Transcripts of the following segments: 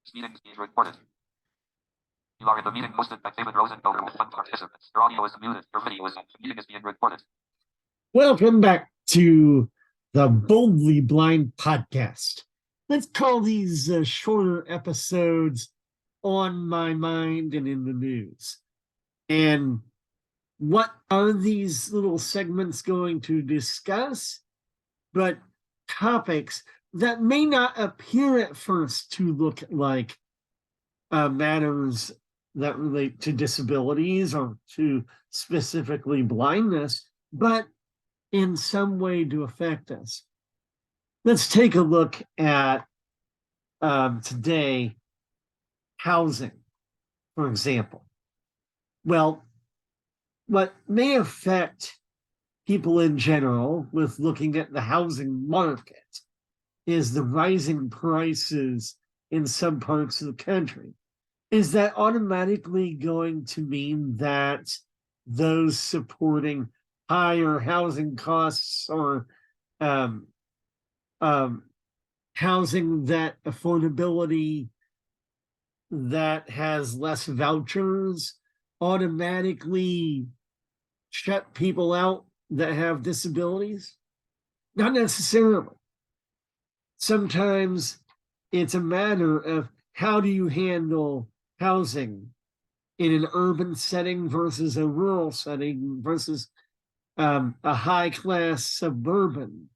This meeting is being recorded. You are in the meeting hosted by David Rosenfelder with one participant. Your audio is muted. Your video is on. The meeting is being recorded. Welcome back to the Boldly Blind podcast. Let's call these shorter episodes On My Mind and in the News. And what are these little segments going to discuss? But topics that may not appear at first to look like matters that relate to disabilities or to specifically blindness, but in some way to affect us. Let's take a look at today, housing, for example. Well, what may affect people in general with looking at the housing market is the rising prices in some parts of the country. Is that automatically going to mean that those supporting higher housing costs or housing that affordability that has less vouchers automatically shut people out that have disabilities? Not necessarily. Sometimes it's a matter of how do you handle housing in an urban setting versus a rural setting versus a high-class suburban.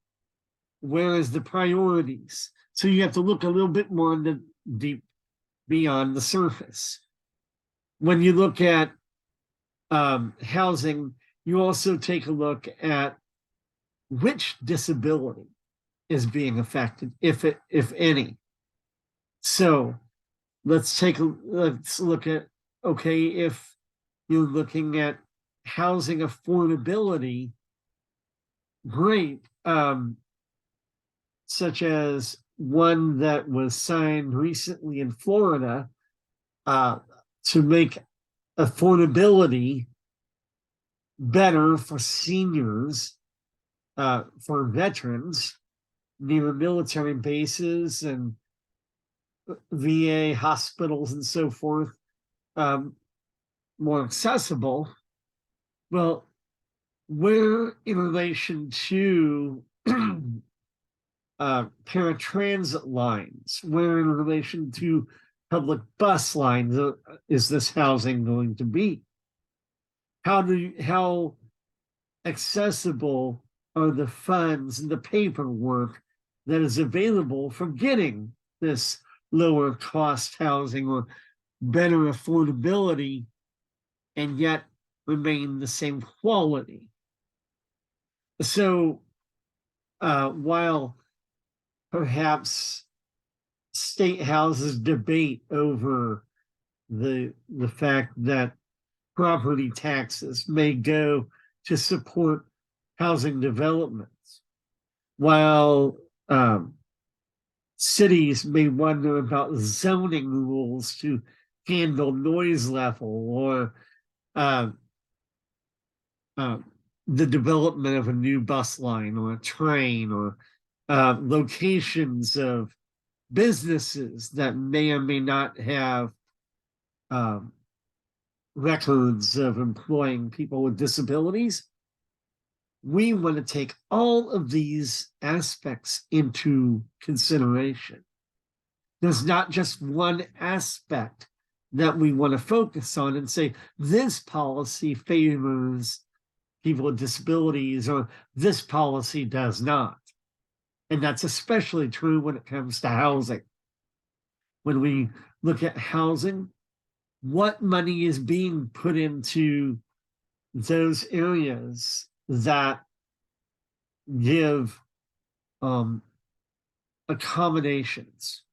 Where is the priorities? So you have to look a little bit more in the deep beyond the surface. When you look at housing, you also take a look at which disability is being affected, if any. So let's look at, okay, if you're looking at housing affordability, great, such as one that was signed recently in Florida to make affordability better for seniors, for veterans near military bases and VA hospitals and so forth, more accessible. Well, where in relation to paratransit lines, where in relation to public bus lines is this housing going to be? How accessible are the funds and the paperwork that is available for getting this lower cost housing or better affordability and yet remain the same quality? So while perhaps state houses debate over the fact that property taxes may go to support housing developments, while cities may wonder about zoning rules to handle noise level or the development of a new bus line or a train or locations of businesses that may or may not have records of employing people with disabilities. We want to take all of these aspects into consideration. There's not just one aspect that we want to focus on and say, this policy favors people with disabilities or this policy does not. And that's especially true when it comes to housing. When we look at housing, what money is being put into those areas that give accommodations?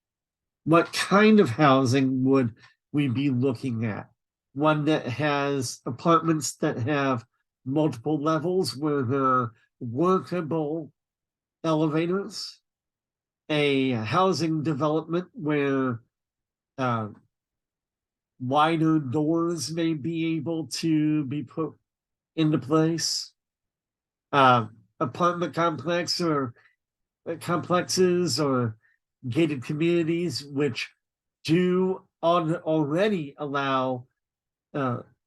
What kind of housing would we be looking at? One that has apartments that have multiple levels where there are workable elevators, a housing development where wider doors may be able to be put into place, apartment complexes or gated communities which do already allow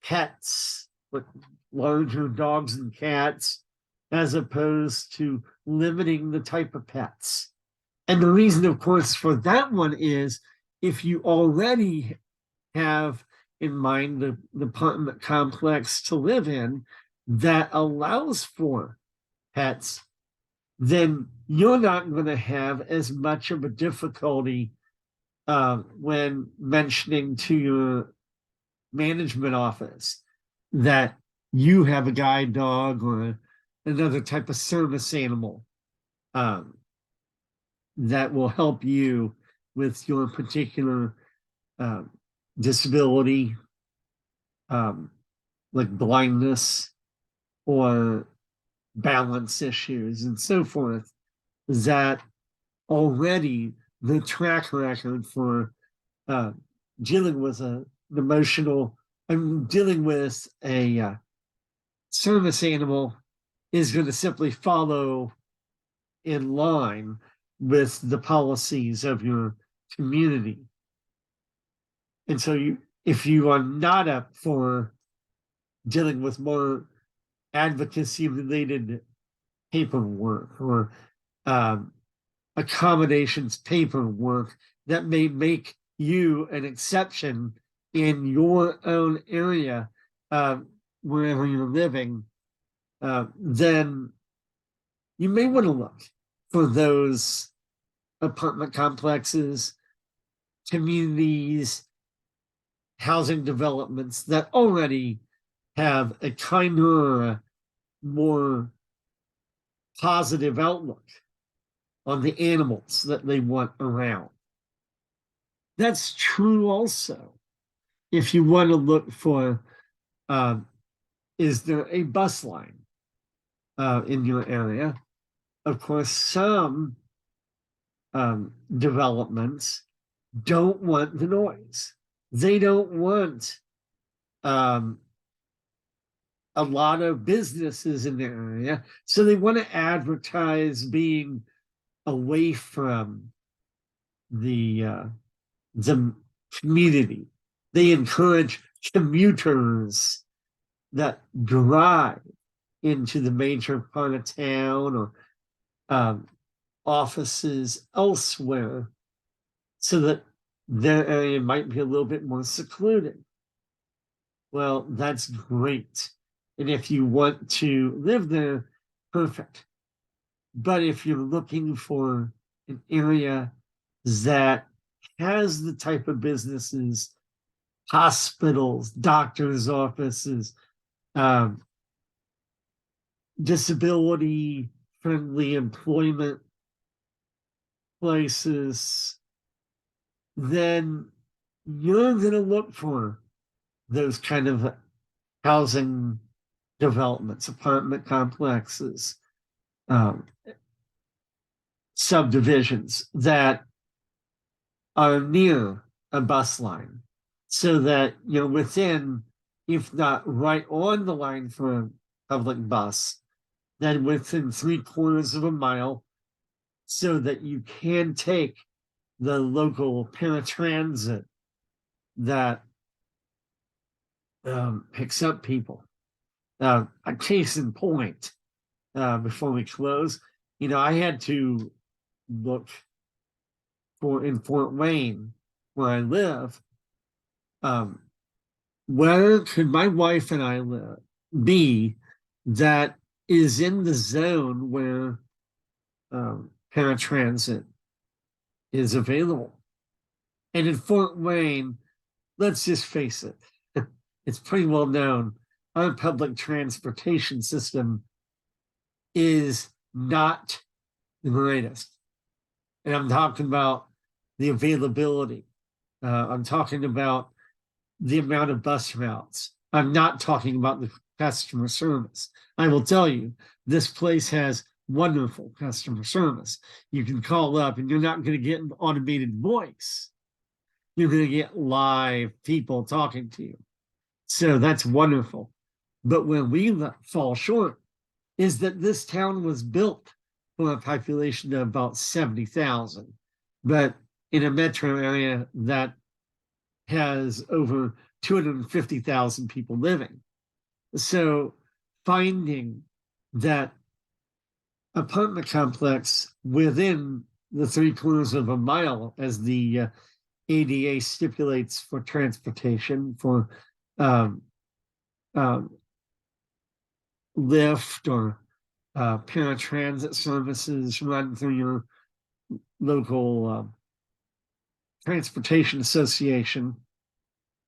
pets, like larger dogs and cats, as opposed to limiting the type of pets. And the reason, of course, for that one is if you already have in mind the apartment complex to live in that allows for pets, then you're not going to have as much of a difficulty when mentioning to your management office that you have a guide dog or another type of service animal that will help you with your particular disability, like blindness or balance issues and so forth, that already the track record for dealing with an emotional, I'm dealing with a service animal is going to simply follow in line with the policies of your community. And so if you are not up for dealing with more advocacy related paperwork or accommodations paperwork that may make you an exception in your own area, wherever you're living, then you may want to look for those apartment complexes, communities, housing developments that already have a kinder, more positive outlook on the animals that they want around. That's true also if you want to look for, is there a bus line in your area? Of course, some developments don't want the noise. They don't want a lot of businesses in the area, so they want to advertise being away from the community. They encourage commuters that drive into the major part of town or offices elsewhere so that their area might be a little bit more secluded. Well, that's great. And if you want to live there, perfect. But if you're looking for an area that has the type of businesses, hospitals, doctors' offices, disability-friendly employment places, then you're going to look for those kind of housing developments, apartment complexes, subdivisions that are near a bus line, so that you're within, if not right on the line for a public bus, then within 3/4 of a mile, so that you can take the local paratransit that picks up people. A case in point, before we close, I had to look for in Fort Wayne, where I live, where could my wife and I be that is in the zone where paratransit is available. And in Fort Wayne, let's just face it, it's pretty well known, our public transportation system is not the greatest. And I'm talking about the availability. I'm talking about the amount of bus routes. I'm not talking about the customer service. I will tell you, this place has wonderful customer service. You can call up and you're not going to get an automated voice. You're going to get live people talking to you. So that's wonderful. But when we fall short is that this town was built for a population of about 70,000. But in a metro area that has over 250,000 people living. So finding that apartment complex within the 3/4 of a mile, as the ADA stipulates for transportation, for um, lift or paratransit services run through your local transportation association.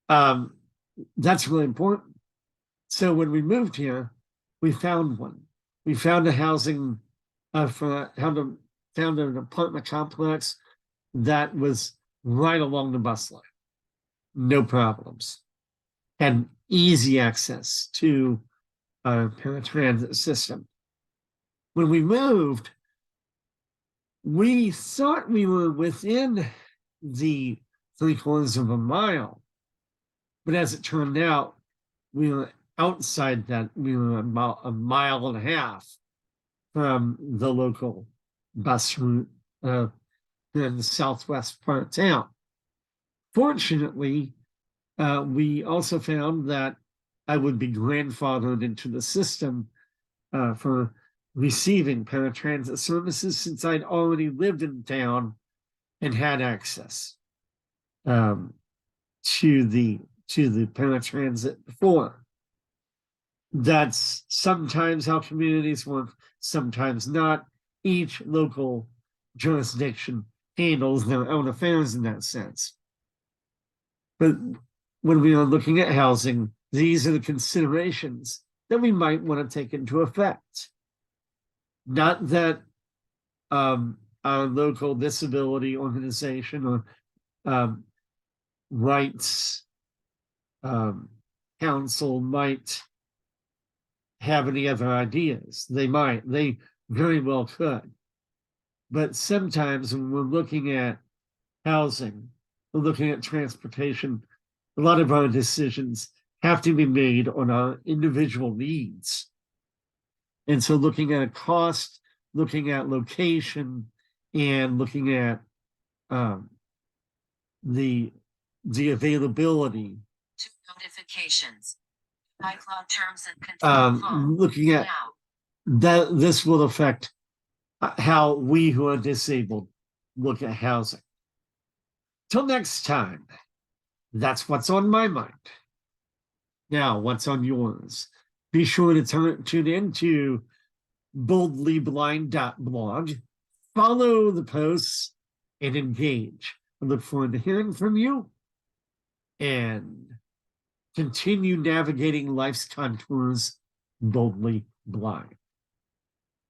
That's really important. So when we moved here, we found one. We found a housing found an apartment complex that was right along the bus line. No problems. And easy access to our paratransit system. When we moved, we thought we were within the 3/4 of a mile, but as it turned out, we were outside that. We were about a mile and a half from the local bus route in the southwest part of town. Fortunately, we also found that I would be grandfathered into the system for receiving paratransit services, since I'd already lived in town and had access to the paratransit before. That's sometimes how communities work, sometimes not. Each local jurisdiction handles their own affairs in that sense. But when we are looking at housing, these are the considerations that we might want to take into effect. Not that our local disability organization or rights council might have any other ideas. They very well could. But sometimes when we're looking at housing, we're looking at transportation, a lot of our decisions have to be made on our individual needs. And so looking at cost, looking at location, and looking at the availability. Notifications. iCloud terms and control. Looking at that, this will affect how we who are disabled look at housing. Till next time, that's what's on my mind. Now, what's on yours? Be sure to tune in to boldlyblind.blog, follow the posts, and engage. I look forward to hearing from you and continue navigating life's contours boldly blind.